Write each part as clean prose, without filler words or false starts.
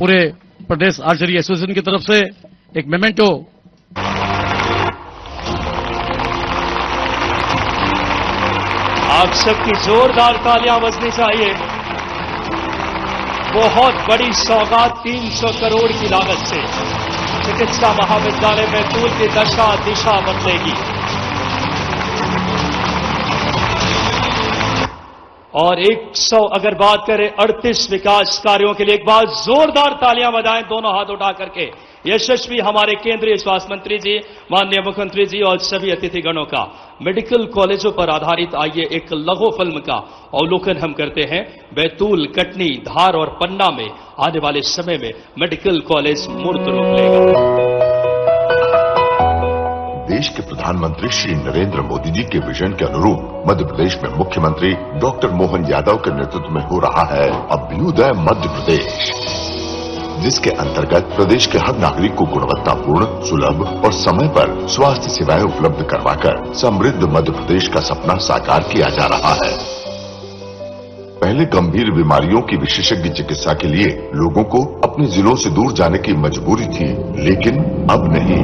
पूरे प्रदेश archery association की तरफ से एक मेमेंटो आप सबकी जोरदार तालियां बजनी चाहिए। बहुत बड़ी सौगात 300 करोड़ की लागत से चिकित्सा महाविद्यालय बैतूल की दशा दिशा बदलेगी और 100 अगर बात करें 38 विकास कार्यों के लिए एक बार जोरदार तालियां बजाएं दोनों हाथ उठा करके। यशस्वी हमारे केंद्रीय स्वास्थ्य मंत्री जी, माननीय मुख्यमंत्री जी और सभी अतिथिगणों का मेडिकल कॉलेजों पर आधारित आइए एक लघु फिल्म का अवलोकन हम करते हैं। बैतूल, कटनी, धार और पन्ना में आने वाले समय में मेडिकल कॉलेज मूर्त रूप लेगा। देश के प्रधानमंत्री श्री नरेंद्र मोदी जी के विजन के अनुरूप मध्य प्रदेश में मुख्यमंत्री डॉक्टर मोहन यादव के नेतृत्व में हो रहा है अभ्युदय मध्य प्रदेश, जिसके अंतर्गत प्रदेश के हर नागरिक को गुणवत्तापूर्ण, सुलभ और समय पर स्वास्थ्य सेवाएं उपलब्ध करवाकर समृद्ध मध्य प्रदेश का सपना साकार किया जा रहा है। पहले गंभीर बीमारियों की विशेषज्ञ चिकित्सा के लिए लोगों को अपने जिलों से दूर जाने की मजबूरी थी, लेकिन अब नहीं।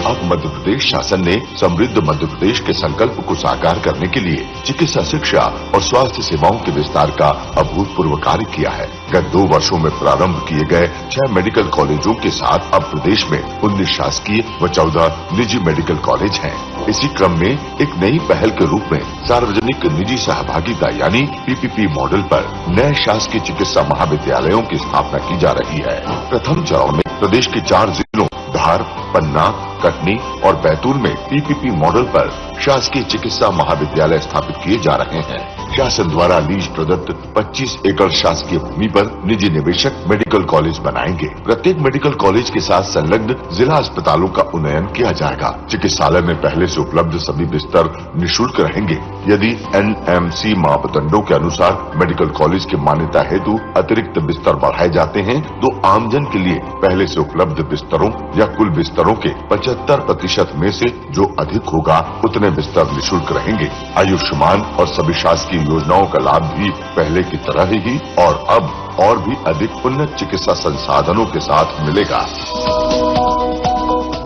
अब मध्य प्रदेश शासन ने समृद्ध मध्य प्रदेश के संकल्प को साकार करने के लिए चिकित्सा शिक्षा और स्वास्थ्य सेवाओं के विस्तार का अभूतपूर्व कार्य किया है। गत 2 वर्षों में प्रारंभ किए गए 6 मेडिकल कॉलेजों के साथ अब प्रदेश में 19 शासकीय व 14 निजी मेडिकल कॉलेज हैं। इसी क्रम में एक नई पहल के रूप में सार्वजनिक निजी सहभागिता यानी पीपीपी मॉडल पर नए शासकीय चिकित्सा महाविद्यालयों की स्थापना की जा रही है। प्रथम चरण में प्रदेश के 4 जिलों धार, पन्ना, कटनी और बैतूल में पीपीपी मॉडल पर शासकीय चिकित्सा महाविद्यालय स्थापित किए जा रहे हैं। शासन द्वारा लीज प्रदत्त 25 एकड़ शासकीय भूमि पर निजी निवेशक मेडिकल कॉलेज बनाएंगे। प्रत्येक मेडिकल कॉलेज के साथ संलग्न जिला अस्पतालों का उन्नयन किया जाएगा। चिकित्सालय में पहले से उपलब्ध सभी बिस्तर निःशुल्क रहेंगे। यदि एनएमसी मापदंडों के अनुसार मेडिकल कॉलेज की मान्यता हेतु अतिरिक्त बिस्तर बढ़ाए जाते हैं तो आमजन के लिए पहले से उपलब्ध बिस्तरों या कुल बिस्तरों के 75% में से जो अधिक होगा उतने बिस्तर निःशुल्क रहेंगे। आयुष्मान और सभी शासकीय योजनाओं का लाभ भी पहले की तरह ही और अब और भी अधिक उन्नत चिकित्सा संसाधनों के साथ मिलेगा।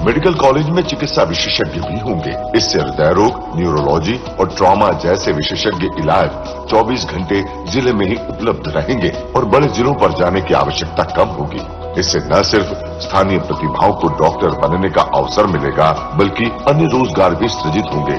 मेडिकल कॉलेज में चिकित्सा विशेषज्ञ भी होंगे। इससे हृदय रोग, न्यूरोलॉजी और ट्रॉमा जैसे विशेषज्ञ इलाज 24 घंटे जिले में ही उपलब्ध रहेंगे और बड़े जिलों पर जाने की आवश्यकता कम होगी। इससे न सिर्फ स्थानीय प्रतिभाओं को डॉक्टर बनने का अवसर मिलेगा बल्कि अन्य रोजगार भी सृजित होंगे।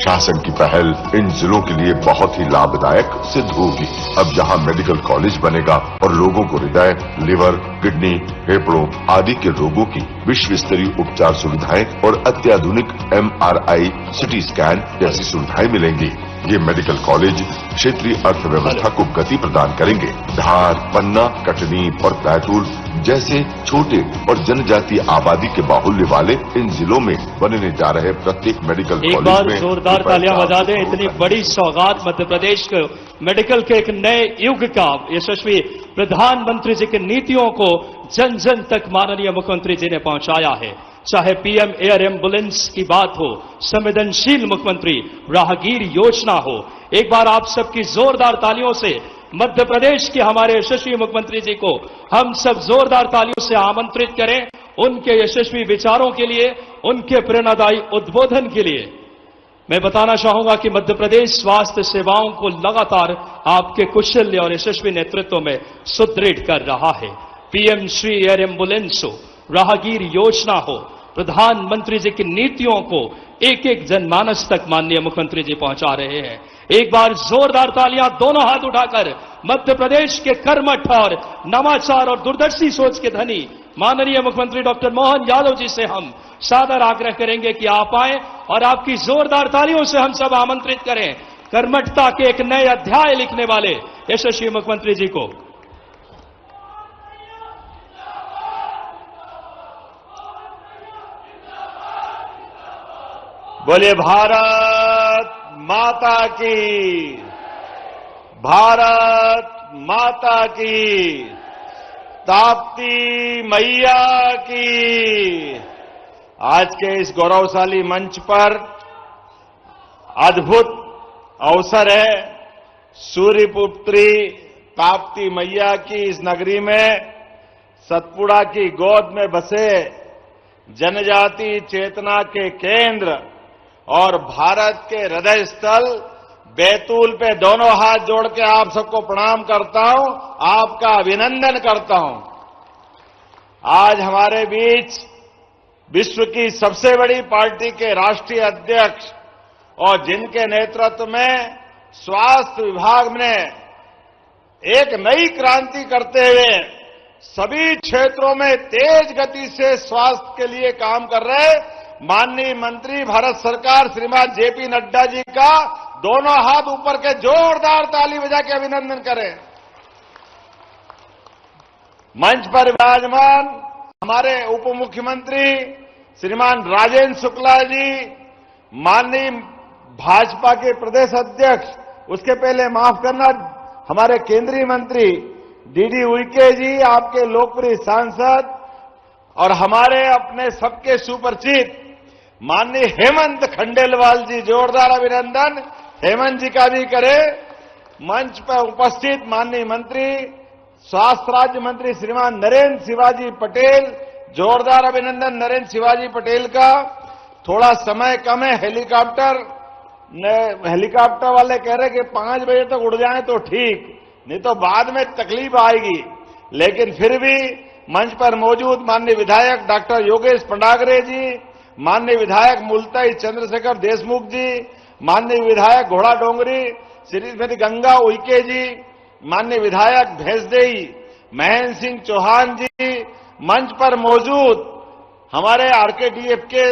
शासन की पहल इन जिलों के लिए बहुत ही लाभदायक सिद्ध होगी। अब जहां मेडिकल कॉलेज बनेगा और लोगों को हृदय, लिवर, किडनी, फेफड़ों आदि के रोगों की विश्व स्तरीय उपचार सुविधाएं और अत्याधुनिक MRI, CT स्कैन जैसी सुविधाएं मिलेंगी। ये मेडिकल कॉलेज क्षेत्रीय अर्थव्यवस्था को गति प्रदान करेंगे। धार, पन्ना, कटनी और बैतूल जैसे छोटे और जनजातीय आबादी के बाहुल्य वाले इन जिलों में बनने जा रहे प्रत्येक मेडिकल कॉलेज में एक बार जोरदार तालियां बजा दें। इतनी बड़ी सौगात मध्य प्रदेश को मेडिकल के एक नए युग का यशस्वी प्रधानमंत्री जी की नीतियों को जन जन तक माननीय मुख्यमंत्री जी ने पहुंचाया है। चाहे पीएम एयर एम्बुलेंस की बात हो, संवेदनशील मुख्यमंत्री राहगीर योजना हो। एक बार आप सबकी जोरदार तालियों से मध्य प्रदेश के हमारे यशस्वी मुख्यमंत्री जी को हम सब जोरदार तालियों से आमंत्रित करें उनके यशस्वी विचारों के लिए, उनके प्रेरणादायी उद्बोधन के लिए। मैं बताना चाहूंगा कि मध्य प्रदेश स्वास्थ्य सेवाओं को लगातार आपके कुशल और यशस्वी नेतृत्व में सुदृढ़ कर रहा है। पीएम श्री एयर एम्बुलेंस हो, राहगीर योजना हो, प्रधानमंत्री जी की नीतियों को एक एक जनमानस तक माननीय मुख्यमंत्री जी पहुंचा रहे हैं। एक बार जोरदार तालियां दोनों हाथ उठाकर मध्य प्रदेश के कर्मठ और नवाचार और दूरदर्शी सोच के धनी माननीय मुख्यमंत्री डॉक्टर मोहन यादव जी से हम सादर आग्रह करेंगे कि आप आए और आपकी जोरदार तालियों से हम सब आमंत्रित करें कर्मठता के एक नए अध्याय लिखने वाले यशस्वी मुख्यमंत्री जी को। बोलिए भारत माता की, भारत माता की, ताप्ती मैया की। आज के इस गौरवशाली मंच पर अद्भुत अवसर है। सूर्यपुत्री ताप्ती मैया की इस नगरी में सतपुड़ा की गोद में बसे जनजाति चेतना के केंद्र और भारत के हृदय स्थल बैतूल पे दोनों हाथ जोड़ के आप सबको प्रणाम करता हूं, आपका अभिनंदन करता हूं। आज हमारे बीच विश्व की सबसे बड़ी पार्टी के राष्ट्रीय अध्यक्ष और जिनके नेतृत्व में स्वास्थ्य विभाग ने एक नई क्रांति करते हुए सभी क्षेत्रों में तेज गति से स्वास्थ्य के लिए काम कर रहे माननीय मंत्री भारत सरकार श्रीमान जेपी नड्डा जी का दोनों हाथ ऊपर के जोरदार ताली बजा के अभिनंदन करें। मंच पर विराजमान हमारे उप मुख्यमंत्री श्रीमान राजेंद्र शुक्ला जी, माननीय भाजपा के प्रदेश अध्यक्ष, उसके पहले माफ करना हमारे केंद्रीय मंत्री डीडी उइके जी, आपके लोकप्रिय सांसद, और हमारे अपने सबके सुपरिचित माननीय हेमंत खंडेलवाल जी, जोरदार अभिनंदन हेमंत जी का भी करें। मंच पर उपस्थित माननीय मंत्री स्वास्थ्य राज्य मंत्री श्रीमान नरेंद्र शिवाजी पटेल, जोरदार अभिनंदन नरेंद्र शिवाजी पटेल का। थोड़ा समय कम है, हेलीकॉप्टर वाले कह रहे कि 5 बजे तक उड़ जाएं तो ठीक, नहीं तो बाद में तकलीफ आएगी। लेकिन फिर भी मंच पर मौजूद माननीय विधायक डॉक्टर योगेश पंडागरे जी, माननीय विधायक मुलताई चंद्रशेखर देशमुख जी, माननीय विधायक घोड़ा डोंगरी श्रीमती गंगा उइके जी, माननीय विधायक भैंसदेही महेंद्र सिंह चौहान जी, मंच पर मौजूद हमारे आरकेडीएफ के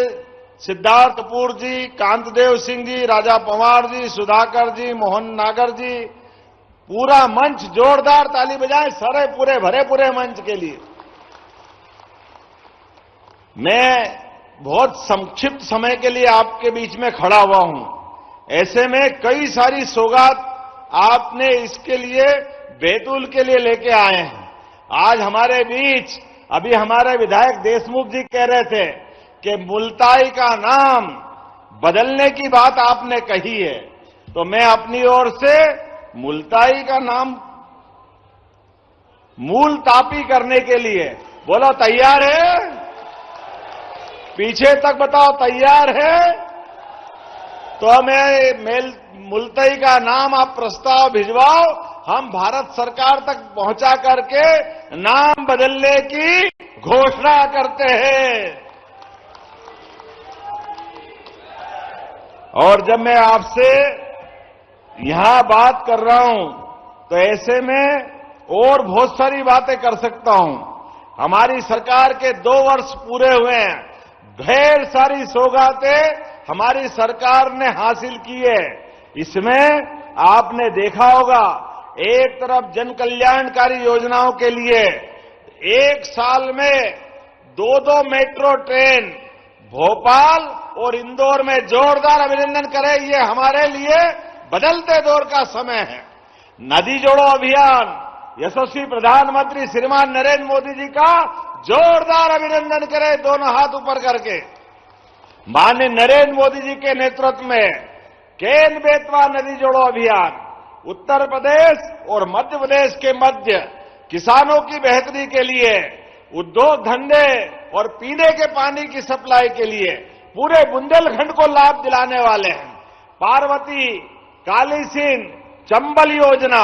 सिद्धार्थ कपूर जी, कांतदेव सिंह जी, राजा पवार जी, सुधाकर जी, मोहन नागर जी, पूरा मंच जोरदार ताली बजाएं सारे पूरे भरे पूरे मंच के लिए। मैं बहुत संक्षिप्त समय के लिए आपके बीच में खड़ा हुआ हूं, ऐसे में कई सारी सौगात आपने इसके लिए बैतूल के लिए लेके आए हैं। आज हमारे बीच अभी हमारे विधायक देशमुख जी कह रहे थे कि मुलताई का नाम बदलने की बात आपने कही है, तो मैं अपनी ओर से मुलताई का नाम मूल तापी करने के लिए, बोलो तैयार है? पीछे तक बताओ तैयार है? तो मैं मुलताई का नाम आप प्रस्ताव भिजवाओ, हम भारत सरकार तक पहुंचा करके नाम बदलने की घोषणा करते हैं। और जब मैं आपसे यहां बात कर रहा हूं तो ऐसे में और बहुत सारी बातें कर सकता हूं। हमारी सरकार के 2 वर्ष पूरे हुए हैं, ढेर सारी सौगातें हमारी सरकार ने हासिल की है। इसमें आपने देखा होगा, एक तरफ जन कल्याणकारी योजनाओं के लिए 1 साल में 2 मेट्रो ट्रेन भोपाल और इंदौर में, जोरदार अभिनंदन करें, ये हमारे लिए बदलते दौर का समय है। नदी जोड़ो अभियान यशस्वी प्रधानमंत्री श्रीमान नरेंद्र मोदी जी का जोरदार अभिनंदन करें, दोनों हाथ ऊपर करके। माननीय नरेंद्र मोदी जी के नेतृत्व में केन बेतवा नदी जोड़ो अभियान उत्तर प्रदेश और मध्य प्रदेश के मध्य किसानों की बेहतरी के लिए, उद्योग धंधे और पीने के पानी की सप्लाई के लिए पूरे बुंदेलखंड को लाभ दिलाने वाले हैं। पार्वती, काली सिंध, चंबल योजना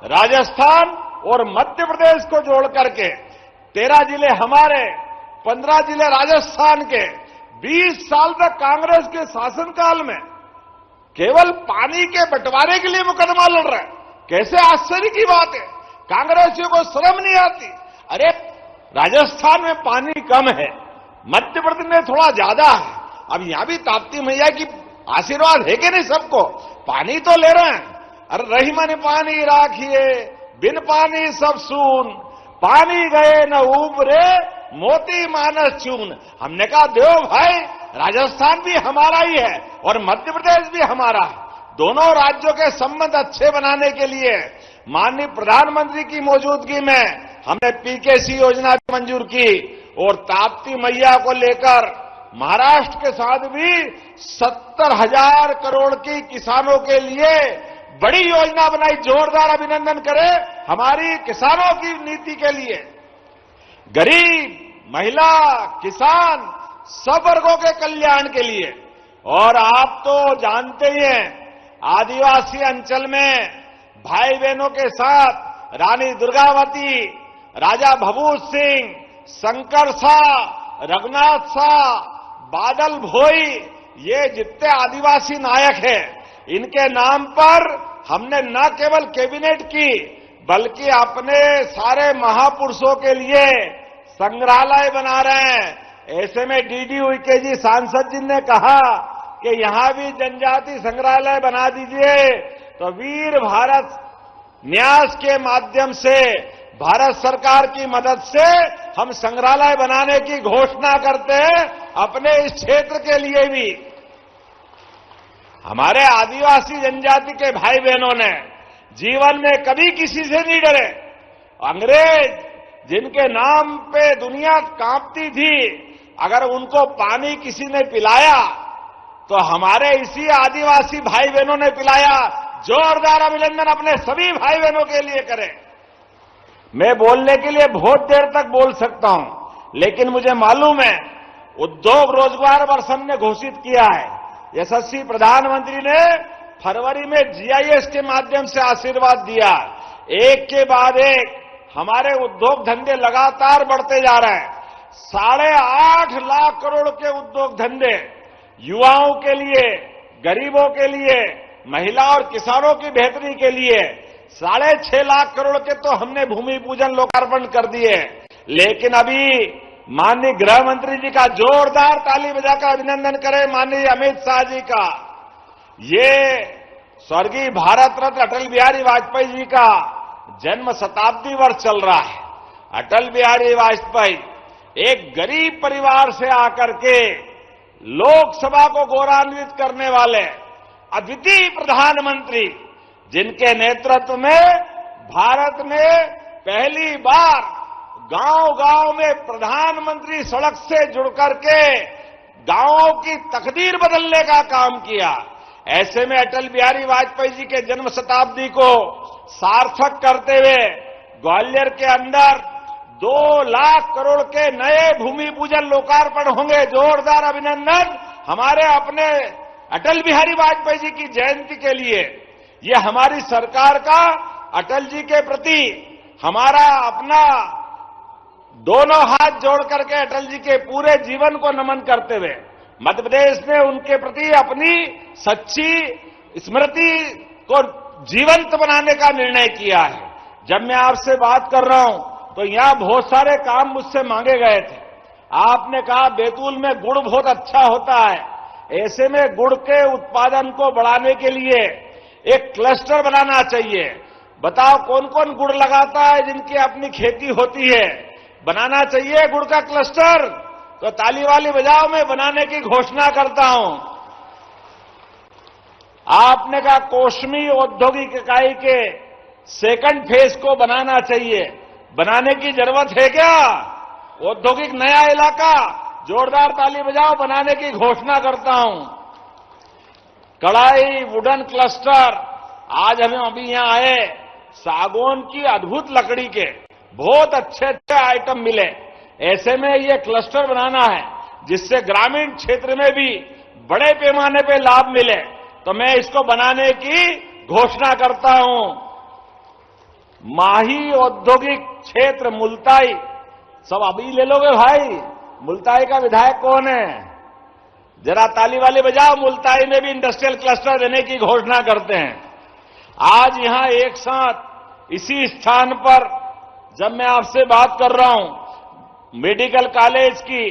राजस्थान और मध्य प्रदेश को जोड़ करके 13 जिले हमारे, 15 जिले राजस्थान के, 20 साल तक कांग्रेस के शासनकाल में केवल पानी के बंटवारे के लिए मुकदमा लड़ रहा है। कैसे आश्चर्य की बात है, कांग्रेसियों को शर्म नहीं आती। अरे राजस्थान में पानी कम है, मध्य प्रदेश में थोड़ा ज्यादा है, अब यहां भी ताप्ती मैया की आशीर्वाद है कि नहीं सबको? पानी तो ले रहे हैं। अरे रही मन पानी राखिए, बिन पानी सब सून, पानी गए न उबरे, मोती मानस चून। हमने कहा देव भाई, राजस्थान भी हमारा ही है और मध्य प्रदेश भी हमारा है। दोनों राज्यों के संबंध अच्छे बनाने के लिए माननीय प्रधानमंत्री की मौजूदगी में हमने पीकेसी योजना भी मंजूर की और ताप्ती मैया को लेकर महाराष्ट्र के साथ भी 70,000 करोड़ की किसानों के लिए बड़ी योजना बनाई। जोरदार अभिनंदन करें हमारी किसानों की नीति के लिए। गरीब, महिला, किसान, सब वर्गों के कल्याण के लिए। और आप तो जानते ही हैं, आदिवासी अंचल में भाई बहनों के साथ रानी दुर्गावती, राजा भभूत सिंह, शंकर शाह, रघुनाथ शाह, बादल भोई, ये जितने आदिवासी नायक हैं, इनके नाम पर हमने न केवल कैबिनेट की, बल्कि अपने सारे महापुरुषों के लिए संग्रहालय बना रहे हैं। ऐसे में डीडी उइके जी, सांसद जी ने कहा कि यहां भी जनजाति संग्रहालय बना दीजिए। तो वीर भारत न्यास के माध्यम से, भारत सरकार की मदद से हम संग्रहालय बनाने की घोषणा करते हैं अपने इस क्षेत्र के लिए भी। हमारे आदिवासी जनजाति के भाई बहनों ने जीवन में कभी किसी से नहीं डरे। अंग्रेज जिनके नाम पे दुनिया कांपती थी, अगर उनको पानी किसी ने पिलाया तो हमारे इसी आदिवासी भाई बहनों ने पिलाया। जोरदार अभिनंदन अपने सभी भाई बहनों के लिए करें। मैं बोलने के लिए बहुत देर तक बोल सकता हूं, लेकिन मुझे मालूम है उद्योग रोजगार वर्ष हमने घोषित किया है। यशस्वी प्रधानमंत्री ने फरवरी में जीआईएस के माध्यम से आशीर्वाद दिया। एक के बाद एक हमारे उद्योग धंधे लगातार बढ़ते जा रहे हैं। 8.5 लाख करोड़ के उद्योग धंधे युवाओं के लिए, गरीबों के लिए, महिला और किसानों की बेहतरी के लिए। 6.5 लाख करोड़ के तो हमने भूमि पूजन लोकार्पण कर दिए। लेकिन अभी माननीय गृह मंत्री जी का जोरदार ताली बजाकर अभिनंदन करें, माननीय अमित शाह जी का। ये स्वर्गीय भारत रत्न अटल बिहारी वाजपेयी जी का जन्म शताब्दी वर्ष चल रहा है। अटल बिहारी वाजपेयी एक गरीब परिवार से आकर के लोकसभा को गौरवान्वित करने वाले अद्वितीय प्रधानमंत्री, जिनके नेतृत्व में भारत ने पहली बार गांव-गांव में प्रधानमंत्री सड़क से जुड़कर के गांवों की तकदीर बदलने का काम किया। ऐसे में अटल बिहारी वाजपेयी जी के जन्म शताब्दी को सार्थक करते हुए ग्वालियर के अंदर 2 लाख करोड़ के नए भूमि पूजन लोकार्पण होंगे। जोरदार अभिनंदन हमारे अपने अटल बिहारी वाजपेयी जी की जयंती के लिए। ये हमारी सरकार का अटल जी के प्रति हमारा अपना दोनों हाथ जोड़ करके अटल जी के पूरे जीवन को नमन करते हुए मध्य प्रदेश ने उनके प्रति अपनी सच्ची स्मृति को जीवंत बनाने का निर्णय किया है। जब मैं आपसे बात कर रहा हूं तो यहां बहुत सारे काम मुझसे मांगे गए थे। आपने कहा बैतूल में गुड़ बहुत अच्छा होता है, ऐसे में गुड़ के उत्पादन को बढ़ाने के लिए एक क्लस्टर बनाना चाहिए। बताओ कौन कौन गुड़ लगाता है जिनकी अपनी खेती होती है? बनाना चाहिए गुड़ का क्लस्टर। तो ताली वाली बजाओ, मैं बनाने की घोषणा करता हूं। आपने कहा कोशमी औद्योगिक इकाई के सेकंड फेज को बनाना चाहिए। बनाने की जरूरत है क्या? औद्योगिक नया इलाका, जोरदार ताली बजाओ, बनाने की घोषणा करता हूं। कढ़ाई वुडन क्लस्टर, आज हमें अभी यहां आए, सागौन की अद्भुत लकड़ी के बहुत अच्छे अच्छे आइटम मिले। ऐसे में ये क्लस्टर बनाना है जिससे ग्रामीण क्षेत्र में भी बड़े पैमाने पे लाभ मिले। तो मैं इसको बनाने की घोषणा करता हूं। माही औद्योगिक क्षेत्र मुल्ताई, सब अभी ले लोगे भाई? मुल्ताई का विधायक कौन है? जरा ताली वाले बजाओ। मुल्ताई में भी इंडस्ट्रियल क्लस्टर देने की घोषणा करते हैं। आज यहां एक साथ इसी स्थान पर जब मैं आपसे बात कर रहा हूं, मेडिकल कॉलेज की,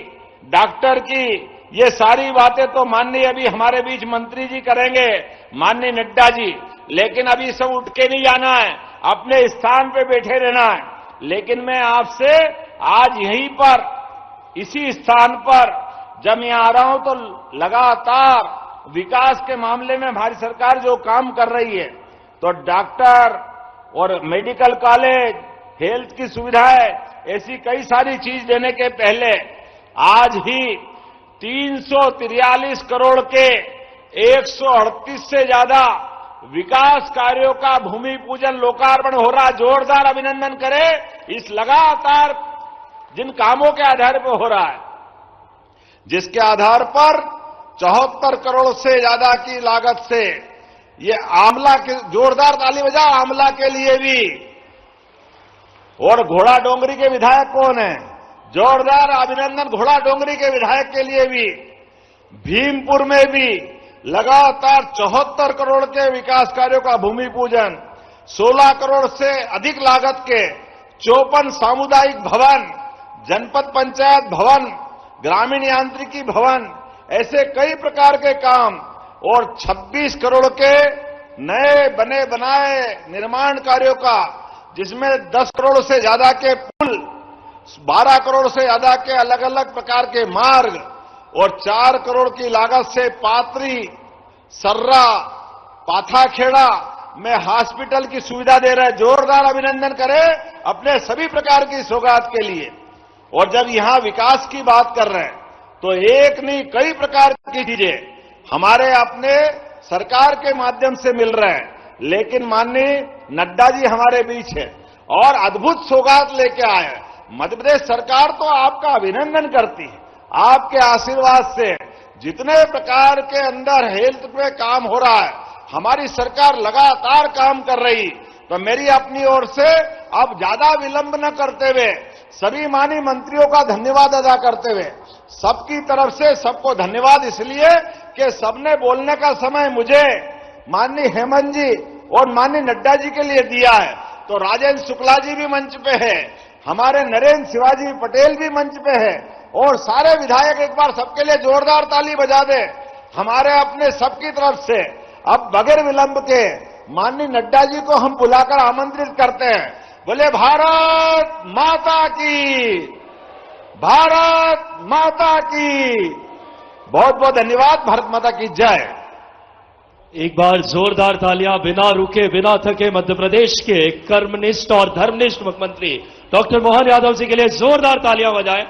डॉक्टर की, ये सारी बातें तो माननीय अभी हमारे बीच मंत्री जी करेंगे, माननीय नड्डा जी। लेकिन अभी सब उठ के नहीं जाना है, अपने स्थान पे बैठे रहना है। लेकिन मैं आपसे आज यहीं पर, इसी स्थान पर जब मैं आ रहा हूं तो लगातार विकास के मामले में हमारी सरकार जो काम कर रही है, तो डॉक्टर और मेडिकल कॉलेज, हेल्थ की सुविधाएं, ऐसी कई सारी चीज देने के पहले आज ही 343 करोड़ के 138 से ज्यादा विकास कार्यों का भूमि पूजन लोकार्पण हो रहा, जोरदार अभिनंदन करें इस लगातार जिन कामों के आधार पर हो रहा है, जिसके आधार पर 74 करोड़ से ज्यादा की लागत से ये आमला के, जोरदार ताली बजाओ आमला के लिए भी। और घोड़ा डोंगरी के विधायक कौन है? जोरदार अभिनंदन घोड़ा डोंगरी के विधायक के लिए भी। भीमपुर में भी लगातार 74 करोड़ के विकास कार्यों का भूमि पूजन, 16 करोड़ से अधिक लागत के 54 सामुदायिक भवन, जनपद पंचायत भवन, ग्रामीण यांत्रिकी भवन, ऐसे कई प्रकार के काम और 26 करोड़ के नए बने बनाए निर्माण कार्यों का, जिसमें 10 करोड़ से ज्यादा के पुल, 12 करोड़ से ज्यादा के अलग अलग प्रकार के मार्ग और 4 करोड़ की लागत से पात्री, सर्रा, पाथाखेड़ा में हॉस्पिटल की सुविधा दे रहे। जोरदार अभिनंदन करें अपने सभी प्रकार की सौगात के लिए। और जब यहां विकास की बात कर रहे हैं तो एक नहीं कई प्रकार की चीजें हमारे अपने सरकार के माध्यम से मिल रहे हैं, लेकिन माननीय नड्डा जी हमारे बीच है और अद्भुत सौगात लेके आए। मध्य प्रदेश सरकार तो आपका अभिनंदन करती है, आपके आशीर्वाद से जितने प्रकार के अंदर हेल्थ पे काम हो रहा है, हमारी सरकार लगातार काम कर रही। तो मेरी अपनी ओर से अब ज्यादा विलंब न करते हुए सभी माननीय मंत्रियों का धन्यवाद अदा करते हुए, सबकी तरफ से सबको धन्यवाद इसलिए कि सबने बोलने का समय मुझे माननीय हेमंत जी और माननीय नड्डा जी के लिए दिया है। तो राजेंद्र शुक्ला जी भी मंच पे है, हमारे नरेंद्र शिवाजी पटेल भी मंच पे है और सारे विधायक एक बार सबके लिए जोरदार ताली बजा दे हमारे अपने सबकी तरफ से। अब बगैर विलंब के माननीय नड्डा जी को हम बुलाकर आमंत्रित करते हैं। बोले भारत माता की, भारत माता की। बहुत बहुत धन्यवाद। भारत माता की जय। एक बार जोरदार तालियां बिना रुके बिना थके मध्य प्रदेश के कर्मनिष्ठ और धर्मनिष्ठ मुख्यमंत्री डॉक्टर मोहन यादव जी के लिए जोरदार तालियां बजाएं।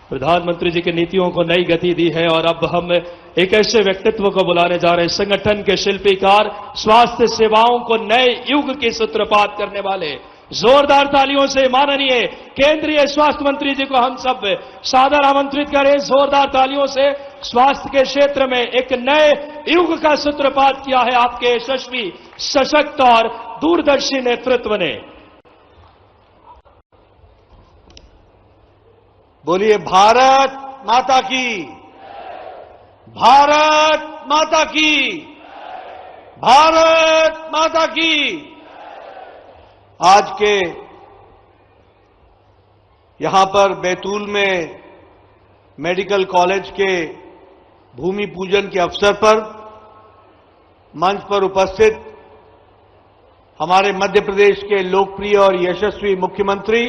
प्रधानमंत्री जी की नीतियों को नई गति दी है और अब हम एक ऐसे व्यक्तित्व को बुलाने जा रहे हैं, संगठन के शिल्पीकार, स्वास्थ्य सेवाओं को नए युग की सूत्रपात करने वाले। जोरदार तालियों से माननीय केंद्रीय स्वास्थ्य मंत्री जी को हम सब सादर आमंत्रित करें। जोरदार तालियों से स्वास्थ्य के क्षेत्र में एक नए युग का सूत्रपात किया है आपके यशस्वी, सशक्त और दूरदर्शी नेतृत्व ने। बोलिए भारत माता की, भारत माता की, भारत माता की। आज के यहां पर बैतूल में मेडिकल कॉलेज के भूमि पूजन के अवसर पर मंच पर उपस्थित हमारे मध्य प्रदेश के लोकप्रिय और यशस्वी मुख्यमंत्री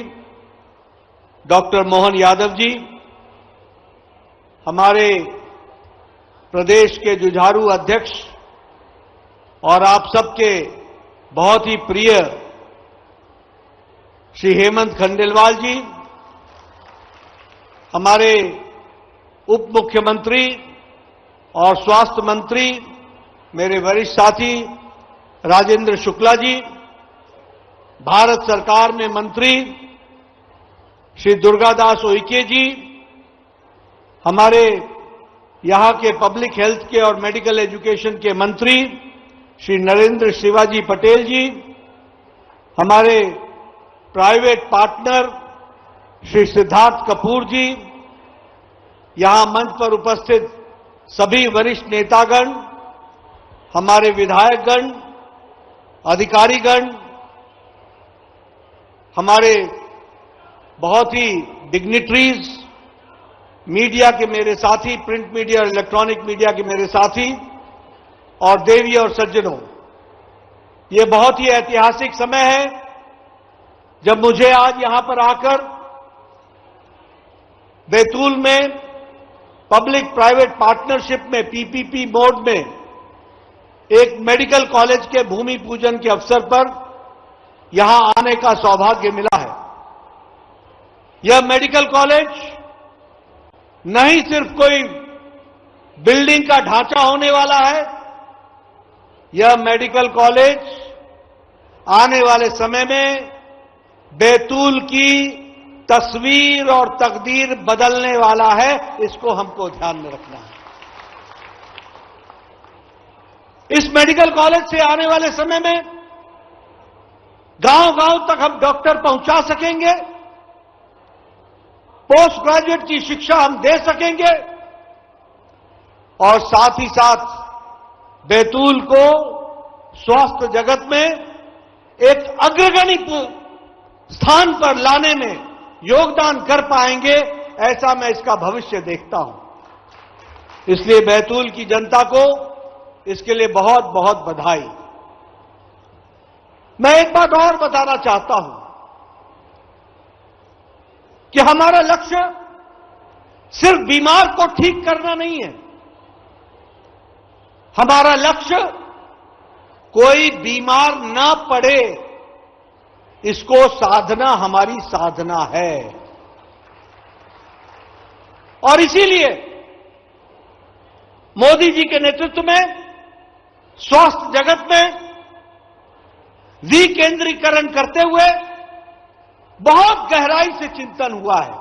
डॉक्टर मोहन यादव जी, हमारे प्रदेश के जुझारू अध्यक्ष और आप सबके बहुत ही प्रिय श्री हेमंत खंडेलवाल जी, हमारे उप मुख्यमंत्री और स्वास्थ्य मंत्री मेरे वरिष्ठ साथी राजेंद्र शुक्ला जी, भारत सरकार में मंत्री श्री दुर्गादास उइके जी, हमारे यहां के पब्लिक हेल्थ के और मेडिकल एजुकेशन के मंत्री श्री नरेंद्र शिवाजी पटेल जी, हमारे प्राइवेट पार्टनर श्री सिद्धार्थ कपूर जी, यहां मंच पर उपस्थित सभी वरिष्ठ नेतागण, हमारे विधायकगण, अधिकारीगण, हमारे बहुत ही डिग्निटरीज, मीडिया के मेरे साथी, प्रिंट मीडिया और इलेक्ट्रॉनिक मीडिया के मेरे साथी और देवी और सज्जनों, ये बहुत ही ऐतिहासिक समय है जब मुझे आज यहां पर आकर बैतूल में पब्लिक प्राइवेट पार्टनरशिप में पीपीपी मोड में एक मेडिकल कॉलेज के भूमि पूजन के अवसर पर यहां आने का सौभाग्य मिला है। यह मेडिकल कॉलेज नहीं सिर्फ कोई बिल्डिंग का ढांचा होने वाला है, यह मेडिकल कॉलेज आने वाले समय में बैतूल की तस्वीर और तकदीर बदलने वाला है। इसको हमको ध्यान में रखना है। इस मेडिकल कॉलेज से आने वाले समय में गांव-गांव तक हम डॉक्टर पहुंचा सकेंगे, पोस्ट ग्रेजुएट की शिक्षा हम दे सकेंगे और साथ ही साथ बैतूल को स्वास्थ्य जगत में एक अग्रगणी स्थान पर लाने में योगदान कर पाएंगे, ऐसा मैं इसका भविष्य देखता हूं। इसलिए बैतूल की जनता को इसके लिए बहुत बहुत बधाई। मैं एक बात और बताना चाहता हूं कि हमारा लक्ष्य सिर्फ बीमार को ठीक करना नहीं है। हमारा लक्ष्य कोई बीमार ना पड़े, इसको साधना हमारी साधना है। और इसीलिए मोदी जी के नेतृत्व में स्वास्थ्य जगत में विकेंद्रीकरण करते हुए बहुत गहराई से चिंतन हुआ है।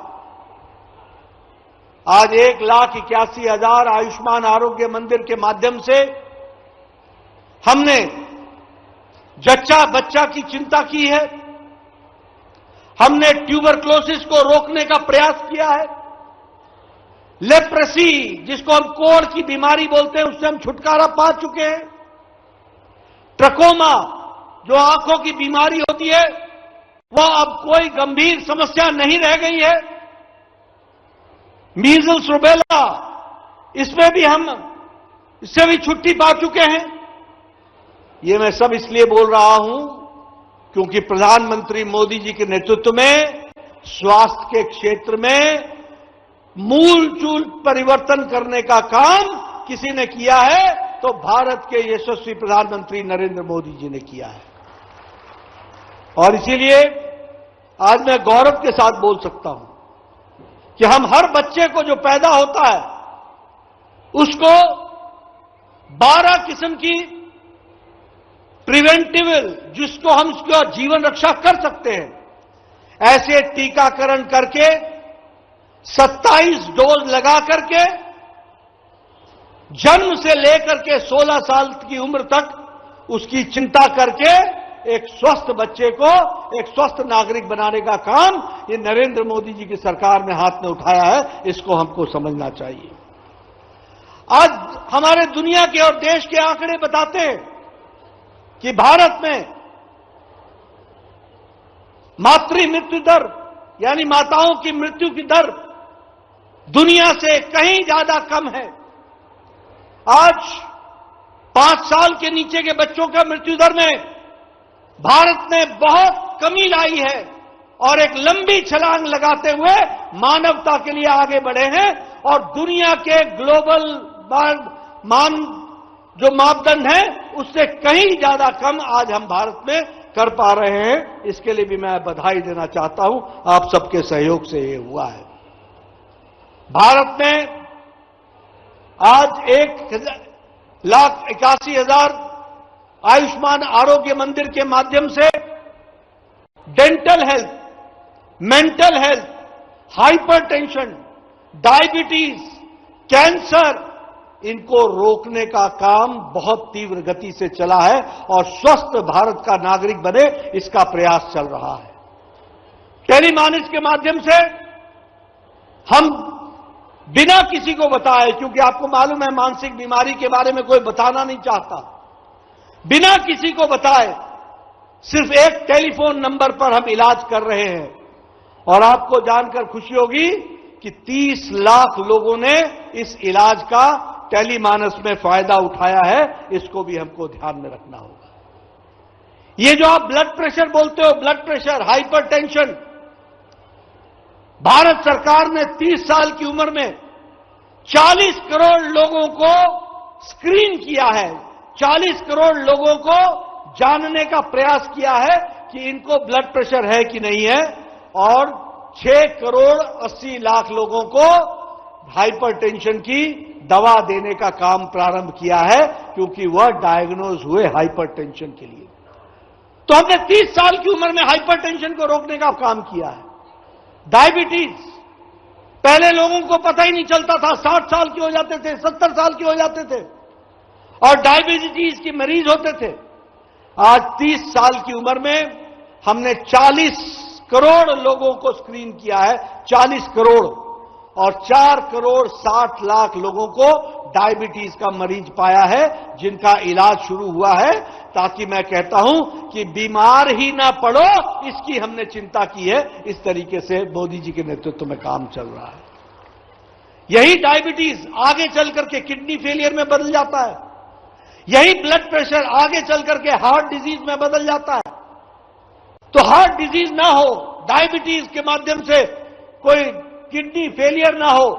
आज 1,81,000 आयुष्मान आरोग्य मंदिर के माध्यम से हमने जच्चा बच्चा की चिंता की है। हमने ट्यूबरक्लोसिस को रोकने का प्रयास किया है। लेप्रेसी, जिसको हम कोढ़ की बीमारी बोलते हैं, उससे हम छुटकारा पा चुके हैं। ट्रकोमा, जो आंखों की बीमारी होती है, वह अब कोई गंभीर समस्या नहीं रह गई है। मीजल्स, रुबेला, इसमें भी हम इससे भी छुट्टी पा चुके हैं। ये मैं सब इसलिए बोल रहा हूं क्योंकि प्रधानमंत्री मोदी जी के नेतृत्व में स्वास्थ्य के क्षेत्र में मूलचूल परिवर्तन करने का काम किसी ने किया है तो भारत के यशस्वी प्रधानमंत्री नरेंद्र मोदी जी ने किया है। और इसीलिए आज मैं गौरव के साथ बोल सकता हूं कि हम हर बच्चे को जो पैदा होता है उसको 12 किस्म की प्रिवेंटिव, जिसको हम उसका जीवन रक्षा कर सकते हैं, ऐसे टीकाकरण करके 27 डोज लगा करके जन्म से लेकर के 16 साल की उम्र तक उसकी चिंता करके एक स्वस्थ बच्चे को एक स्वस्थ नागरिक बनाने का काम ये नरेंद्र मोदी जी की सरकार ने हाथ में उठाया है। इसको हमको समझना चाहिए। आज हमारे दुनिया के और देश के आंकड़े बताते हैं कि भारत में मातृ मृत्यु दर, यानी माताओं की मृत्यु की दर दुनिया से कहीं ज्यादा कम है। आज 5 साल के नीचे के बच्चों का मृत्यु दर में भारत ने बहुत कमी लाई है और एक लंबी छलांग लगाते हुए मानवता के लिए आगे बढ़े हैं और दुनिया के ग्लोबल जो मापदंड है उससे कहीं ज्यादा कम आज हम भारत में कर पा रहे हैं। इसके लिए भी मैं बधाई देना चाहता हूं। आप सबके सहयोग से ये हुआ है। भारत में आज 1,81,000 आयुष्मान आरोग्य मंदिर के माध्यम से dental health, mental health, hypertension, diabetes, cancer, इनको रोकने का काम बहुत तीव्र गति से चला है और स्वस्थ भारत का नागरिक बने इसका प्रयास चल रहा है। टेलीमानिस के माध्यम से हम बिना किसी को बताए, क्योंकि आपको मालूम है मानसिक बीमारी के बारे में कोई बताना नहीं चाहता, बिना किसी को बताए सिर्फ एक टेलीफोन नंबर पर हम इलाज कर रहे हैं। और आपको जानकर खुशी होगी कि 30 लाख लोगों ने इस इलाज का टेलीमानस में फायदा उठाया है। इसको भी हमको ध्यान में रखना होगा। ये जो आप ब्लड प्रेशर बोलते हो, ब्लड प्रेशर, हाइपरटेंशन, भारत सरकार ने 30 साल की उम्र में 40 करोड़ लोगों को स्क्रीन किया है। 40 करोड़ लोगों को जानने का प्रयास किया है कि इनको ब्लड प्रेशर है कि नहीं है और 6 करोड़ 80 लाख लोगों को हाइपरटेंशन की दवा देने का काम प्रारंभ किया है, क्योंकि वह डायग्नोज हुए हाइपरटेंशन के लिए। तो हमने 30 साल की उम्र में हाइपरटेंशन को रोकने का काम किया है। डायबिटीज, पहले लोगों को पता ही नहीं चलता था, 60 साल के हो जाते थे, 70 साल के हो जाते थे और डायबिटीज के मरीज होते थे। आज 30 साल की उम्र में हमने 40 करोड़ लोगों को स्क्रीन किया है, 40 करोड़, और 4 करोड़ 60 लाख लोगों को डायबिटीज का मरीज पाया है, जिनका इलाज शुरू हुआ है। ताकि मैं कहता हूं कि बीमार ही ना पड़ो, इसकी हमने चिंता की है। इस तरीके से मोदी जी के नेतृत्व में काम चल रहा है। यही डायबिटीज आगे चल करके किडनी फेलियर में बदल जाता है, यही ब्लड प्रेशर आगे चल करके हार्ट डिजीज में बदल जाता है। तो हार्ट डिजीज ना हो, डायबिटीज के माध्यम से कोई किडनी फेलियर ना हो,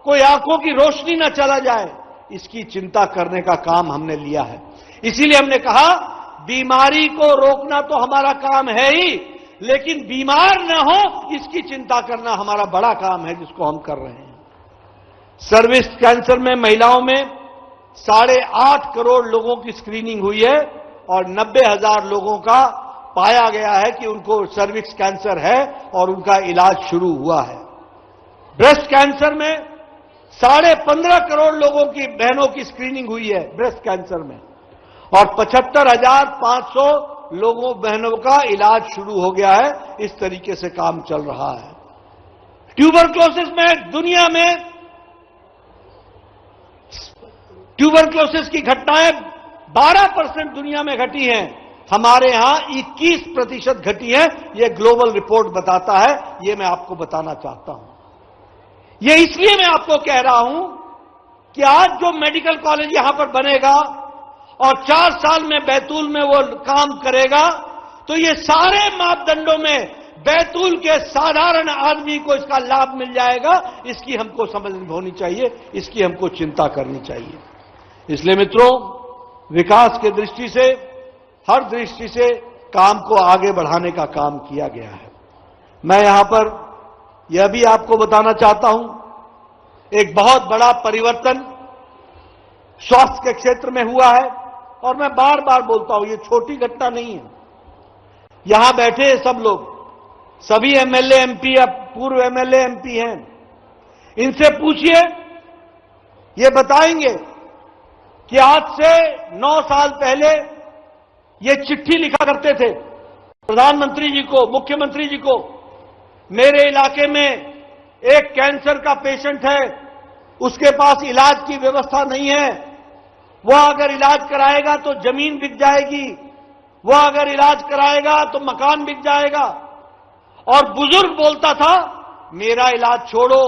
कोई आंखों की रोशनी ना चला जाए, इसकी चिंता करने का काम हमने लिया है। इसीलिए हमने कहा बीमारी को रोकना तो हमारा काम है ही, लेकिन बीमार ना हो इसकी चिंता करना हमारा बड़ा काम है, जिसको हम कर रहे हैं। सर्विक्स कैंसर में महिलाओं में 8.5 करोड़ लोगों की स्क्रीनिंग हुई है और 90,000 लोगों का पाया गया है कि उनको सर्विक्स कैंसर है और उनका इलाज शुरू हुआ है। ब्रेस्ट कैंसर में 15.5 करोड़ लोगों की बहनों की स्क्रीनिंग हुई है ब्रेस्ट कैंसर में, और 75,500 लोगों बहनों का इलाज शुरू हो गया है। इस तरीके से काम चल रहा है। ट्यूबरक्लोसिस में दुनिया में ट्यूबरक्लोसिस की घटनाएं 12% दुनिया में घटी हैं, हमारे यहां 21% घटी है। यह ग्लोबल रिपोर्ट बताता है, यह मैं आपको बताना चाहता हूं। यह इसलिए मैं आपको कह रहा हूं कि आज जो मेडिकल कॉलेज यहां पर बनेगा और 4 साल में बैतूल में वो काम करेगा, तो ये सारे मापदंडों में बैतूल के साधारण आदमी को इसका लाभ मिल जाएगा। इसकी हमको समझ होनी चाहिए, इसकी हमको चिंता करनी चाहिए। इसलिए मित्रों, विकास के दृष्टि से, हर दृष्टि से काम को आगे बढ़ाने का काम किया गया है। मैं यहां पर यह भी आपको बताना चाहता हूं, एक बहुत बड़ा परिवर्तन स्वास्थ्य के क्षेत्र में हुआ है, और मैं बार बार बोलता हूं, यह छोटी घटना नहीं है। यहां बैठे सब लोग, सभी एमएलए एमपी या पूर्व एमएलए एमपी हैं, इनसे पूछिए, ये बताएंगे कि आज से 9 साल पहले ये चिट्ठी लिखा करते थे प्रधानमंत्री जी को, मुख्यमंत्री जी को, मेरे इलाके में एक कैंसर का पेशेंट है, उसके पास इलाज की व्यवस्था नहीं है, वह अगर इलाज कराएगा तो जमीन बिक जाएगी, वह अगर इलाज कराएगा तो मकान बिक जाएगा। और बुजुर्ग बोलता था, मेरा इलाज छोड़ो,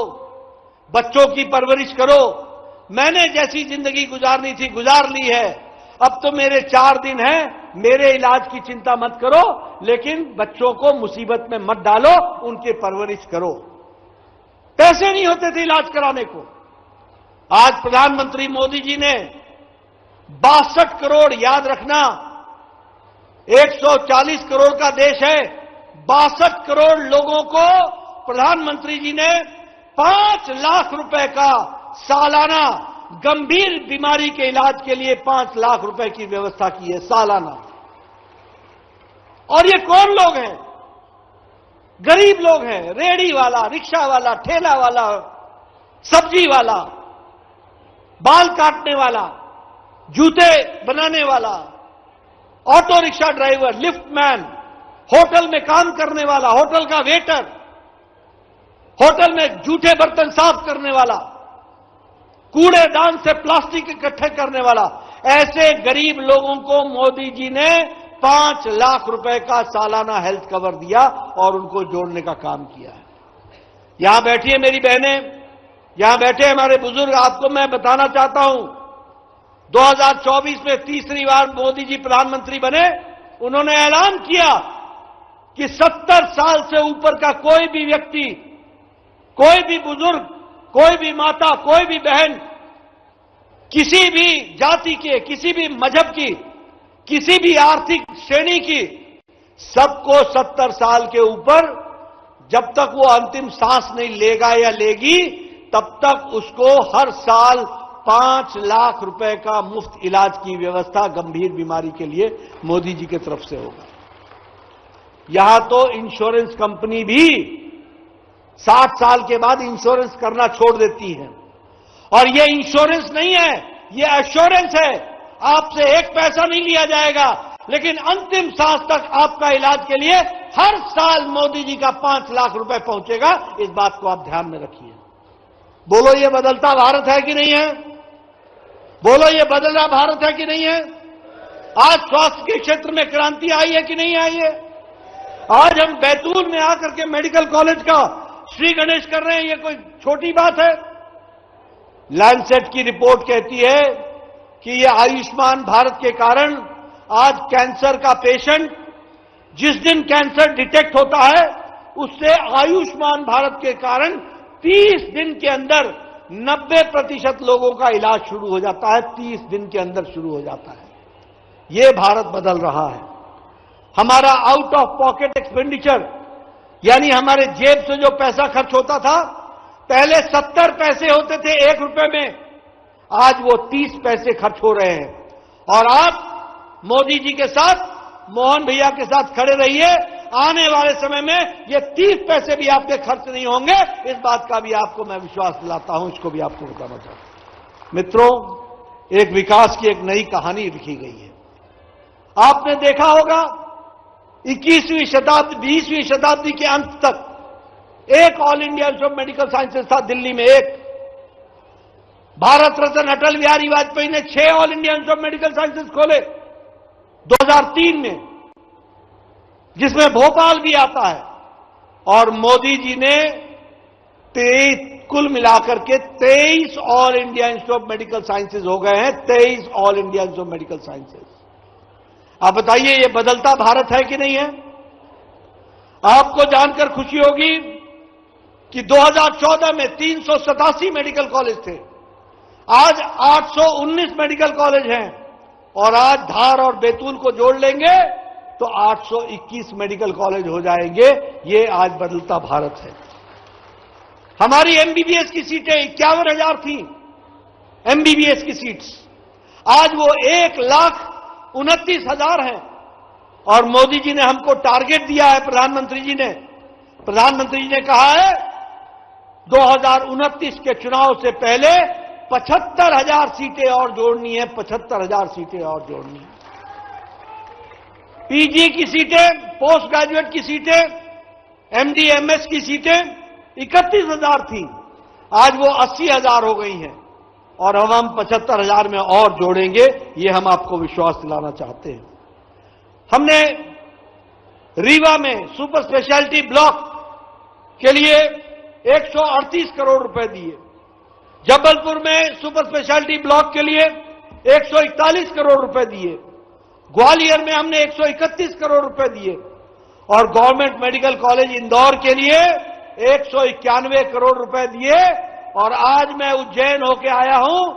बच्चों की परवरिश करो, मैंने जैसी जिंदगी गुजारनी थी गुजार ली है, अब तो मेरे 4 दिन हैं, मेरे इलाज की चिंता मत करो, लेकिन बच्चों को मुसीबत में मत डालो, उनकी परवरिश करो। पैसे नहीं होते थे इलाज कराने को। आज प्रधानमंत्री मोदी जी ने 62 करोड़, याद रखना 140 करोड़ का देश है, 62 करोड़ लोगों को प्रधानमंत्री जी ने 5 लाख रुपए का सालाना, गंभीर बीमारी के इलाज के लिए 5 लाख रुपए की व्यवस्था की है सालाना। और ये कौन लोग हैं? गरीब लोग हैं, रेहड़ी वाला, रिक्शा वाला, ठेला वाला, सब्जी वाला, बाल काटने वाला, जूते बनाने वाला, auto rickshaw driver, lift man, hotel में काम करने वाला, होटल का वेटर, होटल में जूठे बर्तन साफ करने वाला, कूड़ेदान से प्लास्टिक इकट्ठे करने वाला, ऐसे गरीब लोगों को मोदी जी ने 5 लाख रुपए का सालाना हेल्थ कवर दिया और उनको जोड़ने का काम किया है। यहां बैठी है मेरी बहनें, यहां बैठे हमारे बुजुर्ग, आपको मैं बताना चाहता हूं, 2024 में तीसरी बार मोदी जी प्रधानमंत्री बने, उन्होंने ऐलान किया कि 70 साल से ऊपर का कोई भी व्यक्ति, कोई भी बुजुर्ग, कोई भी माता, कोई भी बहन, किसी भी जाति के, किसी भी मजहब की, किसी भी आर्थिक श्रेणी की, सबको 70 साल के ऊपर, जब तक वो अंतिम सांस नहीं लेगा या लेगी, तब तक उसको हर साल 5 लाख रुपए का मुफ्त इलाज की व्यवस्था गंभीर बीमारी के लिए मोदी जी की तरफ से होगा। यहां तो इंश्योरेंस कंपनी भी 60 साल के बाद इंश्योरेंस करना छोड़ देती है। और यह इंश्योरेंस नहीं है, यह एश्योरेंस है। आपसे एक पैसा नहीं लिया जाएगा, लेकिन अंतिम सांस तक आपका इलाज के लिए हर साल मोदी जी का 5 लाख रुपए पहुंचेगा। इस बात को आप ध्यान में रखिए। बोलो, ये बदलता भारत है कि नहीं है? बोलो, ये बदला भारत है कि नहीं है? आज स्वास्थ्य के क्षेत्र में क्रांति आई है कि नहीं आई है? आज हम बैतूल में आकर के मेडिकल कॉलेज का श्री गणेश कर रहे हैं, ये कोई छोटी बात है? लैंडसेट की रिपोर्ट कहती है कि ये आयुष्मान भारत के कारण आज कैंसर का पेशेंट, जिस दिन कैंसर डिटेक्ट होता है, उससे आयुष्मान भारत के कारण 30 दिन के अंदर 90% लोगों का इलाज शुरू हो जाता है। 30 दिन के अंदर शुरू हो जाता है। यह भारत बदल रहा है। हमारा आउट ऑफ पॉकेट एक्सपेंडिचर, यानी हमारे जेब से जो पैसा खर्च होता था, पहले 70 पैसे होते थे 1 रुपए में, आज वो 30 पैसे खर्च हो रहे हैं। और आप मोदी जी के साथ, मोहन भैया के साथ खड़े रहिए। आने वाले समय में ये 30 पैसे भी आपके खर्च नहीं होंगे। इस बात का भी आपको मैं विश्वास दिलाता हूं, इसको भी आपको बताना चाहता हूं। मित्रों, एक विकास की एक नई कहानी लिखी गई है। आपने देखा होगा 21वीं शताब्दी 20वीं शताब्दी के अंत तक एक all India institute of medical sciences था दिल्ली में। एक भारत रत्न अटल बिहारी वाजपेयी ने 6 all India institute of medical sciences खोले 2003 में, जिसमें भोपाल भी आता है। और मोदी जी ने कुल मिलाकर के 23 all India institute of medical sciences हो गए हैं। 23 all India institute of medical sciences. आप बताइए, ये बदलता भारत है कि नहीं है? आपको जानकर खुशी होगी कि 2014 में 387 मेडिकल कॉलेज थे, आज 819 मेडिकल कॉलेज हैं। और आज धार और बैतूल को जोड़ लेंगे तो 821 मेडिकल कॉलेज हो जाएंगे। ये आज बदलता भारत है। हमारी एमबीबीएस की सीटें 51,000 थी, एमबीबीएस की सीट्स, आज वो 1,29,000 हैं। और मोदी जी ने हमको टारगेट दिया है, प्रधानमंत्री जी ने कहा है 2029 के चुनाव से पहले 75,000 सीटें और जोड़नी है। 75,000 सीटें और जोड़नी है। पीजी की सीटें, पोस्ट ग्रेजुएट की सीटें, एमडी एमएस की सीटें 31,000 थी, आज वो 80,000 हो गई हैं। और अब हम 75,000 में और जोड़ेंगे, ये हम आपको विश्वास दिलाना चाहते हैं। हमने रीवा में सुपर स्पेशलिटी ब्लॉक के लिए 138 करोड़ रुपए दिए, जबलपुर में सुपर स्पेशलिटी ब्लॉक के लिए 141 करोड़ रुपए दिए, ग्वालियर में हमने 131 करोड़ रुपए दिए, और गवर्नमेंट मेडिकल कॉलेज इंदौर के लिए 191 करोड़ रुपए दिए। और आज मैं उज्जैन होके आया हूं,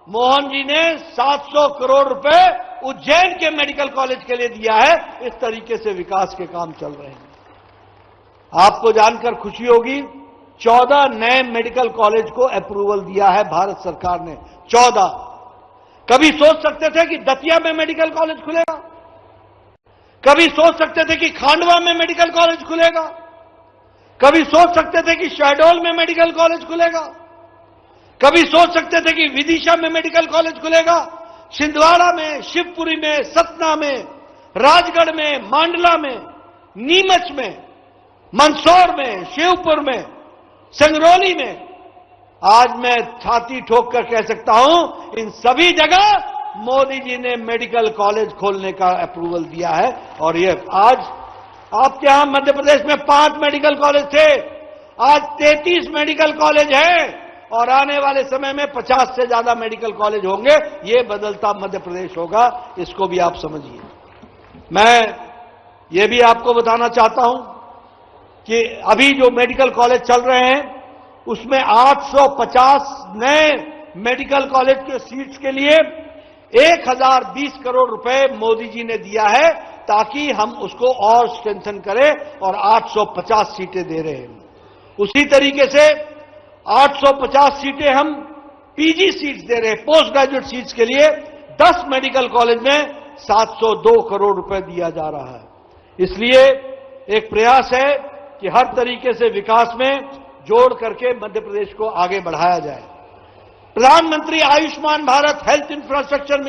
मोहन जी ने 700 करोड़ रुपए उज्जैन के मेडिकल कॉलेज के लिए दिया है। इस तरीके से विकास के काम चल रहे हैं। आपको जानकर खुशी होगी, 14 नए मेडिकल कॉलेज को अप्रूवल दिया है भारत सरकार ने। 14। कभी सोच सकते थे कि दतिया में मेडिकल कॉलेज खुलेगा? कभी सोच सकते थे कि खांडवा में मेडिकल कॉलेज खुलेगा? कभी सोच सकते थे कि शहडोल में मेडिकल कॉलेज खुलेगा? कभी सोच सकते थे कि विदिशा में मेडिकल कॉलेज खुलेगा? छिंदवाड़ा में, शिवपुरी में, सतना में, राजगढ़ में, मांडला में, नीमच में, मंदसौर में, शिवपुर में, संगरौली में। आज मैं छाती ठोक कर कह सकता हूं, इन सभी जगह मोदी जी ने मेडिकल कॉलेज खोलने का अप्रूवल दिया है। और ये आज आपके यहां मध्य प्रदेश में 5 मेडिकल कॉलेज थे, आज 33 मेडिकल कॉलेज हैं। और आने वाले समय में 50 से ज्यादा मेडिकल कॉलेज होंगे। ये बदलता मध्य प्रदेश होगा, इसको भी आप समझिए। मैं ये भी आपको बताना चाहता हूं कि अभी जो मेडिकल कॉलेज चल रहे हैं, उसमें 850 नए मेडिकल कॉलेज के सीट्स के लिए 1020 करोड़ रुपए मोदी जी ने दिया है, ताकि हम उसको और स्ट्रेंथन करें। और 850 सीटें दे रहे हैं। उसी तरीके से 850 सीटें हम पीजी सीट्स दे रहे हैं, पोस्ट ग्रेजुएट सीट्स के लिए 10 मेडिकल कॉलेज में 702 करोड़ रुपए दिया जा रहा है। इसलिए एक प्रयास है कि हर तरीके से विकास में जोड़ करके मध्य प्रदेश को आगे बढ़ाया जाए। प्रधानमंत्री आयुष्मान भारत हेल्थ इंफ्रास्ट्रक्चर